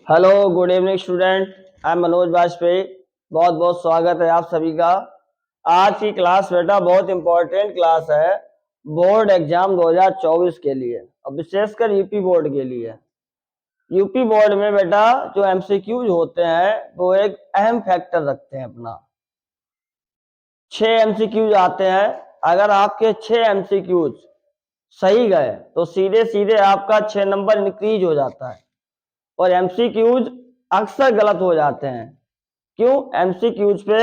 Hello good evening student. I am Manoj Vajpayee. बहुत बहुत स्वागत है आप सभी का। आज की क्लास बेटा बहुत इंपॉर्टेंट क्लास है बोर्ड एग्जाम 2024 के लिए और विशेषकर यूपी बोर्ड के लिए। यूपी बोर्ड में बेटा जो एमसीक्यूज होते हैं वो एक अहम फैक्टर रखते हैं अपना। 6 एमसीक्यूज आते हैं। अगर आपके 6 एमसीक्यूज सही गए तो सीधे सीधे आपका 6 नंबर इंक्रीज हो जाता है और एमसीक्यूज अक्सर गलत हो जाते हैं। क्यों? एमसीक्यूज पे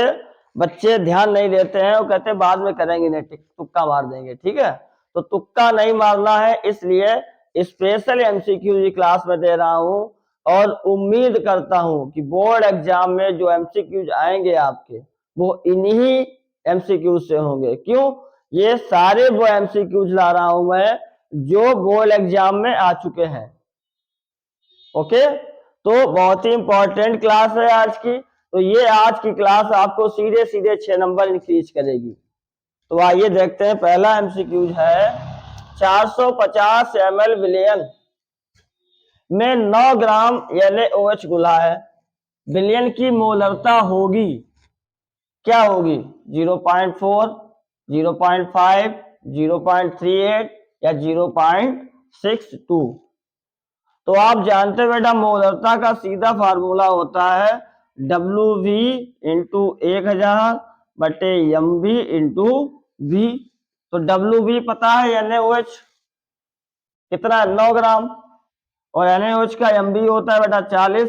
बच्चे ध्यान नहीं देते हैं और कहते हैं बाद में करेंगे, नहीं तुक्का मार देंगे। ठीक है, तो तुक्का नहीं मारना है, इसलिए स्पेशल एमसीक्यूज की क्लास में दे रहा हूं और उम्मीद करता हूं कि बोर्ड एग्जाम में जो एमसीक्यूज आएंगे आपके वो इन्हीं एमसीक्यूज से होंगे। क्यों? ये सारे वो एमसीक्यूज ला रहा हूं मैं जो बोर्ड एग्जाम में आ चुके हैं। ओके, तो बहुत ही इंपॉर्टेंट क्लास है आज की। तो ये आज की क्लास आपको सीधे सीधे 6 नंबर इंक्रीज करेगी। तो आइए देखते हैं। पहला एमसीक्यूज है 450 ml विलयन में 9 ग्राम NaOH घुला है। विलयन की मोलरता होगी, क्या होगी? 0.4, 0.5, 0.38 या 0.62। तो आप जानते हैं बेटा मोलरता का सीधा फार्मूला होता है WV इंटू 1000 बटे MV इंटू V। तो WV पता है NaOH कितना है? 9 ग्राम। और NaOH का MV होता है बेटा 40।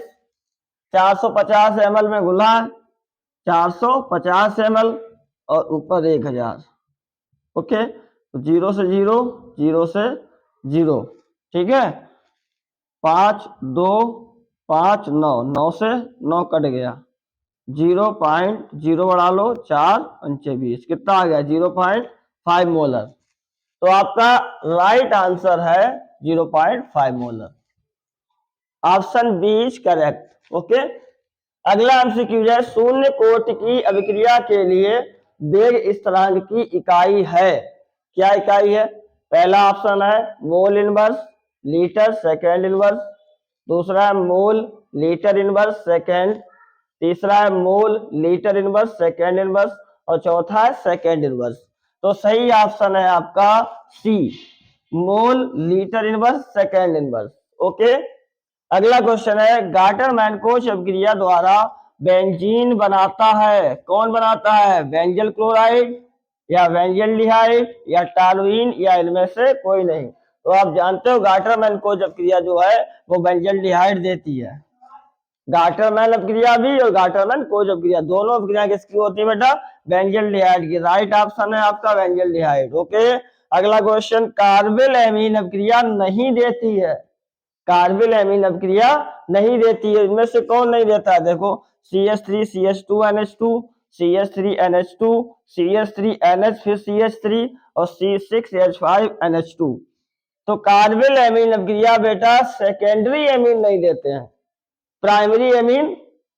450 ml में घुला है, 450 ml और ऊपर 1000। ओके, तो 0 से 0, 0 से 0। ठीक है, 5 2 5 9, 9 से 9 कट गया, 0.0 बढ़ा लो, 4 पंचे 20, कितना आ गया? 0.5 मोलर। तो आपका राइट आंसर है 0.5 molar. Option B is correct. Okay, अगला एमसीक्यू है शून्य कोटि की अभिक्रिया के लिए वेग स्थिरांक की इकाई है। क्या इकाई है? पहला ऑप्शन है mole inverse litre second inverse, दूसरा है मोल लीटर इनवर्स सेकेंड, तीसरा है मोल लीटर इनवर्स सेकेंड इनवर्स और चौथा है सेकेंड इनवर्स। तो सही ऑप्शन है आपका C, mole litre inverse second inverse. Okay, अगला क्वेश्चन है गाटर-मैनकोच अभिक्रिया द्वारा बेंजीन बनाता है। कौन बनाता है? बेंजल क्लोराइड या बेंजल्डिहाइड या टॉलुइन या इनमें से कोई नहीं। तो आप जानते हो गाटर-मैनकोच अभिक्रिया जो है वो बेंजल्डिहाइड देती है। गाटरमैन अभिक्रिया भी और गाटरमैन-कोच अभिक्रिया दोनों अभिक्रिया किसकी होती है बेटा? बेंजल्डिहाइड की। राइट ऑप्शन है आपका बेंजल्डिहाइड। ओके, अगला क्वेश्चन कार्बिल एमीन अभिक्रिया नहीं देती है। कार्बिल एमीन अभिक्रिया नहीं देती है, इनमें से कौन नहीं देता है? देखो CH3 CH2NH2, CH3NH2, CH3NH फिर CH3 और C6H5NH2। तो कार्बिल एमीन अभिक्रिया बेटा सेकेंडरी एमीन नहीं देते हैं, प्राइमरी एमीन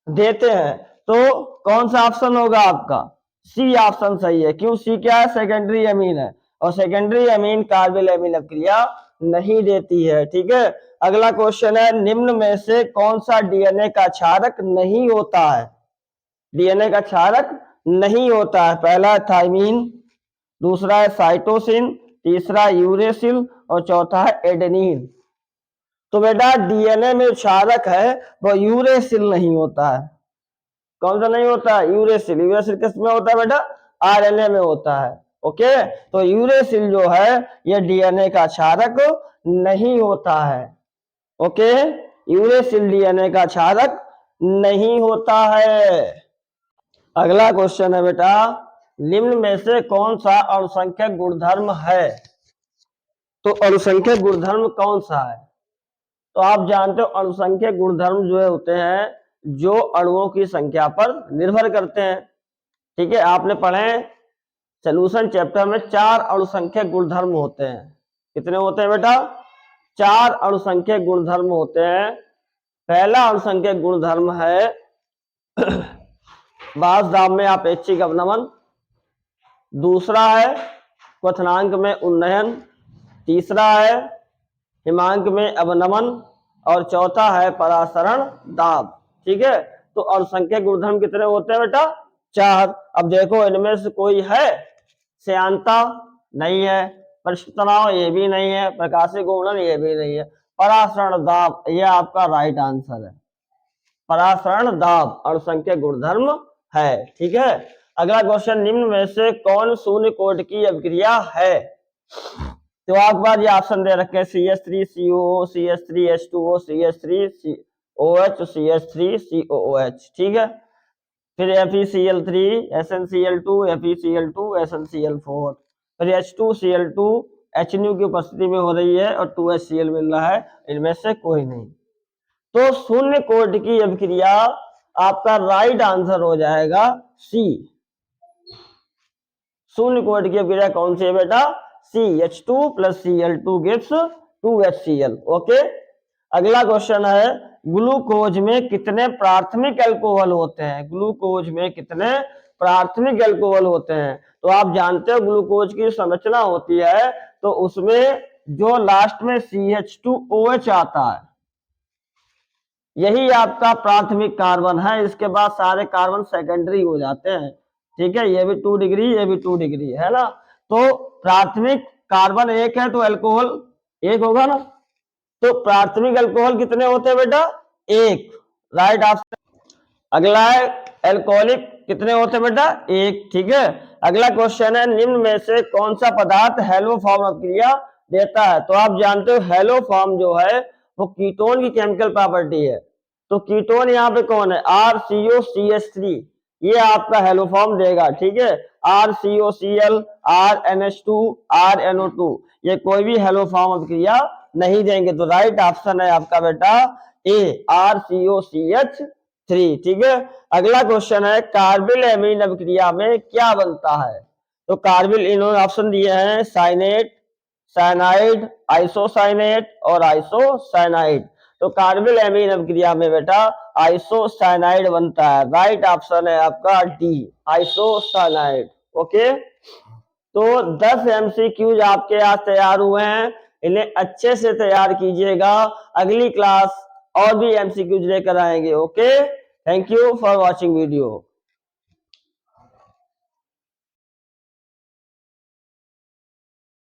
देते हैं। तो कौन सा ऑप्शन होगा आपका? सी ऑप्शन सही है। क्यों? सी क्या है? सेकेंडरी एमीन है और सेकेंडरी एमीन कार्बिल एमीन अभिक्रिया नहीं देती है। ठीक है, अगला क्वेश्चन है निम्न में से कौन सा डीएनए का क्षारक नहीं होता है? डीएनए का क्षारक नहीं होता है। पहला है थाइमीन, दूसरा है साइटोसिन, तीसरा यूरेसिल और चौथा है एडेनिन। तो बेटा डीएनए में क्षारक है वो यूरेसिल नहीं होता है। कौन सा नहीं होता है? यूरेसिल। यूरेसिल किस में होता है बेटा? आरएनए में होता है। ओके, तो यूरेसिल जो है ये डीएनए का क्षारक नहीं होता है। ओके, यूरेसिल डीएनए का क्षारक नहीं होता है। अगला क्वेश्चन है बेटा निम्न में से कौन सा अणुसंख्यक गुणधर्म है? तो अणुसंख्यक गुणधर्म कौन सा है? तो आप जानते हो अणुसंख्यक गुणधर्म जो होते हैं जो अणुओं की संख्या पर निर्भर करते हैं। ठीक है, आपने पढ़े सॉल्यूशन चैप्टर में 4 अणुसंख्यक गुणधर्म होते हैं। कितने होते हैं बेटा? 4 अणुसंख्यक गुणधर्म होते हैं। पहला अणुसंख्यक गुणधर्म है बास दाब में अपेक्षिक अवनमन, दूसरा है क्वथनांक में उन्नयन, तीसरा है हिमांक में अवनमन और चौथा है परासरण दाब। ठीक है, तो अनुसंख्यक गुणधर्म कितने होते हैं बेटा? 4। अब देखो इनमें से कोई है? श्यानता नहीं है, पृष्ठ तनाव ये भी नहीं है, प्रकाशीय घूर्णन ये भी नहीं है, परासरण दाब ये आपका राइट आंसर है। परासरण दाब अनुसंख्यक गुणधर्म है। ठीक है, अगला क्वेश्चन, निम्न में से कौन शून्य कोटि की अभिक्रिया है? तो आपके पास ये ऑप्शन दे रखे हैं CH3COO, CH3H2O, CH3COH, CH3COOH। ठीक है, फिर FeCl3, SnCl2, FeCl2, SnCl4, फिर H2Cl2 HNO की उपस्थिति में हो रही है और 2HCl मिल रहा है, इनमें से कोई नहीं। तो शून्य कोटि की अभिक्रिया आपका राइट आंसर हो जाएगा सी। शून्य कोटि की अभिक्रिया कौन सी है बेटा? CH2 + Cl2 gives 2HCl। Okay, अगला क्वेश्चन है, ग्लूकोज में कितने प्राथमिक अल्कोहल होते हैं? ग्लूकोज में कितने प्राथमिक अल्कोहल होते हैं? तो आप जानते हो ग्लूकोज की संरचना होती है, तो उसमें जो लास्ट में CH2OH आता है यही आपका प्राथमिक कार्बन है, इसके बाद सारे कार्बन सेकेंडरी हो जाते हैं। ठीक है, ये भी 2 डिग्री, ये भी 2 डिग्री है ना। तो प्राथमिक कार्बन एक है तो अल्कोहल एक होगा ना। तो प्राथमिक अल्कोहल कितने होते हैं बेटा? एक, राइट ऑप्शन। अगला है अल्कोहलिक कितने होते हैं बेटा? एक। ठीक है, अगला क्वेश्चन है, निम्न में से कौन सा पदार्थ हेलो फॉर्म अभिक्रिया देता है? तो आप जानते हो हेलो फॉर्म जो है वो कीटोन की केमिकल प्रॉपर्टी है। तो कीटोन यहाँ पे कौन है? RCOCH3, ये आपका हेलो फॉर्म देगा। ठीक है, RCOCl, RNH2, RNO2 ये कोई भी हेलो फॉर्म अभिक्रिया नहीं देंगे। तो राइट ऑप्शन है आपका बेटा ए, RCOCH3। ठीक है, अगला क्वेश्चन है, कार्बिल एमीन अभिक्रिया में क्या बनता है? तो कार्बिल इन्होंने ऑप्शन दिए हैं साइनेट, साइनाइड, आइसोसाइनेट और आइसोसाइनाइड। तो कार्बिल एमीन अभिक्रिया में बेटा आइसोसाइनाइड बनता है। राइट ऑप्शन है आपका डी, आइसोसाइनाइड। ओके, तो 10 MCQs आपके आज तैयार हुए हैं, इन्हें अच्छे से तैयार कीजिएगा। अगली क्लास और भी MCQs लेकर आएंगे। Okay, thank you for watching video.